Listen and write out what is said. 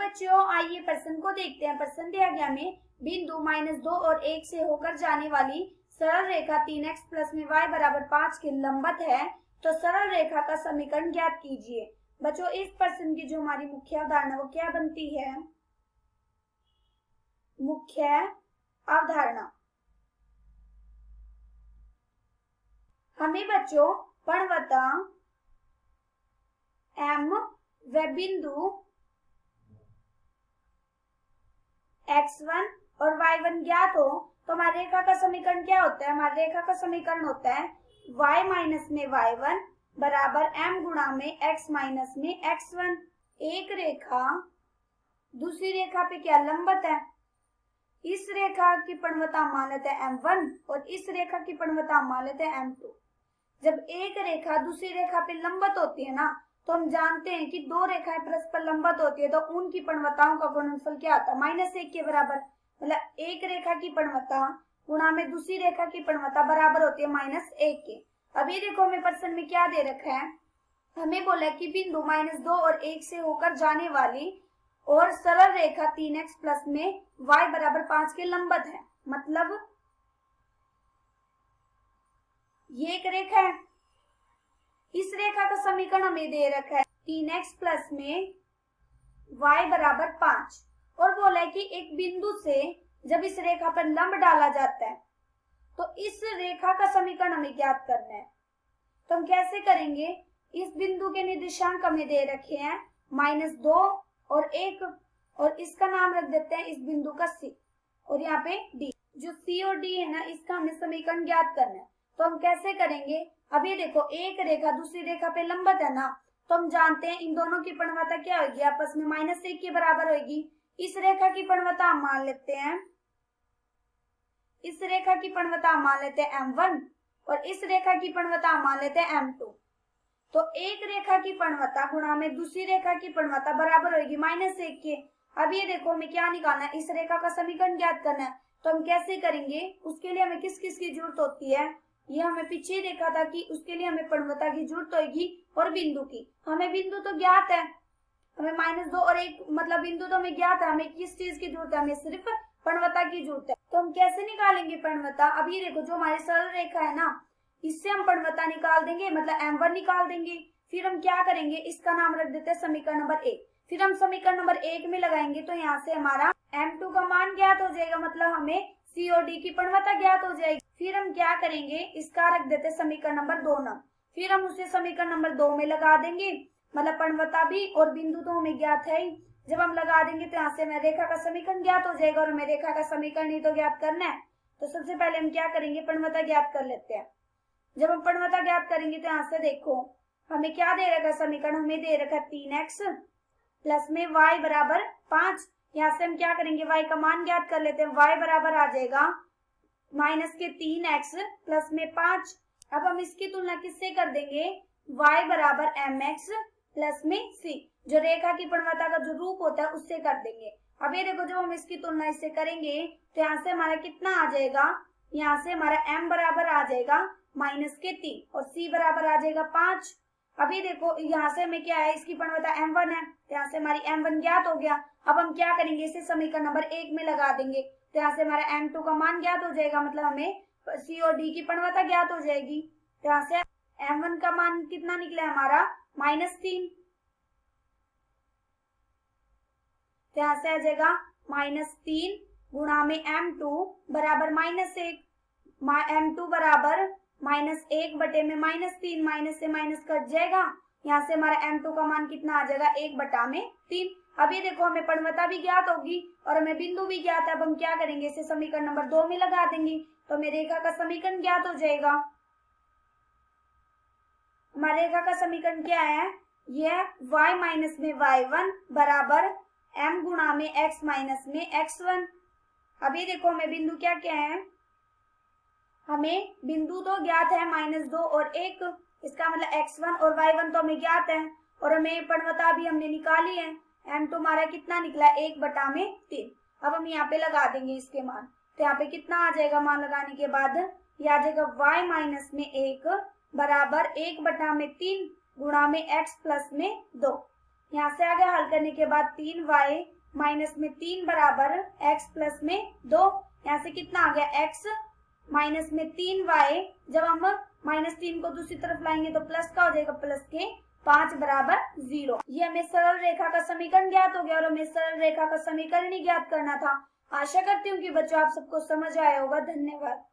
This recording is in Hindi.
बच्चों आइए प्रश्न को देखते हैं। प्रश्न दिया गया हमें बिंदु -2 और 1 से होकर जाने वाली सरल रेखा 3x प्लस में y बराबर 5 के लंबवत है, तो सरल रेखा का समीकरण ज्ञात कीजिए। बच्चों इस प्रश्न की जो हमारी मुख्य अवधारणा वो क्या बनती है? मुख्य अवधारणा हमें बच्चों पर्वता m व बिंदु x1 और y1 ज्ञात हो तो हमारी रेखा का समीकरण क्या होता है? हमारी रेखा का समीकरण होता है y माइनस में y1 बराबर m गुणा में x माइनस में x1। एक रेखा दूसरी रेखा पे क्या लंबवत है, इस रेखा की परिणमता मान लेते हैं m1 और इस रेखा की परिणमता मान लेते हैं m2। जब एक रेखा दूसरी रेखा पे लंबवत होती है ना, तो हम जानते हैं कि दो रेखाएं परस्पर लंबवत होती है तो उनकी परिणमताओं का गुणनफल क्या आता है? -1 के बराबर। मतलब एक रेखा की परिणमता गुणा में दूसरी रेखा की परिणमता बराबर होती है -1 के। अब ये देखो हमें प्रश्न में क्या दे रखा है, हमें बोला कि बिंदु -2 और 1 से होकर जाने वाली और सरल रेखा 3x प्लस में y बराबर 5 के लंबवत है। मतलब ये एक रेखा है, इस रेखा का समीकरण हमें दे रखा है 3x प्लस में y बराबर 5 और बोला है कि एक बिंदु से जब इस रेखा पर लंब डाला जाता है तो इस रेखा का समीकरण हमें ज्ञात करना है। तो हम कैसे करेंगे? इस बिंदु के निर्देशांक हमें दे रखे हैं -2 और 1 और इसका नाम रख देते हैं इस बिंदु का C और यहाँ पे D। जो C और D है ना, इसका हमें समीकरण ज्ञात करना है। तो हम कैसे करेंगे? अब ये देखो एक रेखा दूसरी रेखा पे लंबवत है ना, तो हम जानते हैं इन दोनों की परिणमता क्या होगी? आपस में -1 के बराबर होगी। इस रेखा की परिणमता मान लेते हैं, इस रेखा की परिणमता मान लेते हैं m1 और इस रेखा की परिणमता मान लेते हैं m2। तो एक रेखा की परिणमता गुणा में दूसरी रेखा की परिणमता बराबर होगी -1 के। अब ये देखो हमें क्या निकालना है? इस रेखा का समीकरण ज्ञात करना है। तो हम कैसे करेंगे? उसके लिए हमें किस किस की जरूरत होती है? ये हमें पीछे ही देखा था कि उसके लिए हमें परिणमता की जरूरत होगी और बिंदु की। हमें बिंदु तो ज्ञात है, हमें -2 और 1 मतलब बिंदु तो हमें ज्ञात है, हमें किस चीज की जरूरत है? हमें सिर्फ परिणमता की जरूरत है। तो हम कैसे निकालेंगे परिणमता? अब ये देखो जो हमारी सरल रेखा है ना, इससे हम परिणमता निकाल देंगे, मतलब m1 निकाल देंगे। फिर हम क्या करेंगे? इसका नाम रख देते हैं समीकरण नंबर 1। फिर हम समीकरण नंबर 1 में लगाएंगे तो यहाँ से हमारा m2 का मान ज्ञात हो जाएगा, मतलब हमें C और D की परिणमता ज्ञात हो जाएगी। फिर हम क्या करेंगे? इसका रख देते समीकरण नंबर 2 नाम। फिर हम उसे समीकरण नंबर 2 में लगा देंगे, मतलब परिणमता भी और बिंदु तो हमें ज्ञात है ही। जब हम लगा देंगे तो यहाँ से हमें रेखा का समीकरण ज्ञात हो जाएगा और हमें रेखा का समीकरण ही तो ज्ञात करना है। तो सबसे पहले हम क्या करेंगे? परिणमता ज्ञात कर लेते हैं। जब हम परिणमता ज्ञात करेंगे तो यहाँ से देखो हमें क्या दे रखा है समीकरण? हमें दे रखा 3x प्लस में y बराबर 5। यहाँ से हम क्या करेंगे? y का मान ज्ञात कर लेते हैं। y बराबर आ जाएगा -3x प्लस में 5। अब हम इसकी तुलना किससे कर देंगे? y बराबर mx प्लस में c, जो रेखा की परिणमता का जो रूप होता है उससे कर देंगे। अब ये देखो जब हम इसकी तुलना इससे करेंगे तो यहाँ से हमारा कितना आ जाएगा? यहाँ से हमारा m बराबर आ जाएगा -3 और c बराबर आ जाएगा 5। अभी देखो यहाँ से हमें क्या है? इसकी परिणमता m1 है, तो यहाँ से हमारी m1 ज्ञात हो गया। अब हम क्या करेंगे? इसे समीकरण नंबर 1 में लगा देंगे तो यहाँ से हमारा m2 का मान ज्ञात हो जाएगा, मतलब हमें C और D की परिणमता ज्ञात हो जाएगी। तो यहाँ से m1 का मान कितना निकला हमारा? -3। तो यहाँ से आ जाएगा -3 गुणा में m2 बराबर -1। m2 बराबर -1 बटे में -3, माइनस से माइनस कट जाएगा। यहाँ से हमारा m2 का मान कितना आ जाएगा? 1/3। अब ये देखो हमें परिणमता भी ज्ञात होगी और हमें बिंदु भी ज्ञात है। अब हम क्या करेंगे? इसे समीकरण नंबर 2 में लगा देंगे तो हमें रेखा का समीकरण ज्ञात हो जाएगा। हमारे रेखा का समीकरण क्या है? यह y माइनस में y1 बराबर m गुणा में x माइनस में x1। अब ये देखो हमें बिंदु क्या क्या है? हमें बिंदु तो ज्ञात है -2 और 1, इसका मतलब x1 और y1 तो हमें ज्ञात है और हमें परिणमता भी हमने निकाली है। m2 हमारा कितना निकला? 1/3। अब हम यहाँ पे लगा देंगे इसके मान, तो यहाँ पे कितना आ जाएगा? मान लगाने के बाद ये आ जाएगा y माइनस में 1 बराबर 1/3 गुणा में x प्लस में 2। यहाँ से आगे हल करने के बाद 3y माइनस में 3 बराबर x प्लस में 2। यहाँ से कितना आ गया x माइनस में 3y। जब हम -3 को दूसरी तरफ लाएंगे तो प्लस का हो जाएगा, प्लस के 5 बराबर 0। ये हमें सरल रेखा का समीकरण ज्ञात हो गया और हमें सरल रेखा का समीकरण ही ज्ञात करना था। आशा करती हूँ कि बच्चों आप सबको समझ आया होगा। धन्यवाद।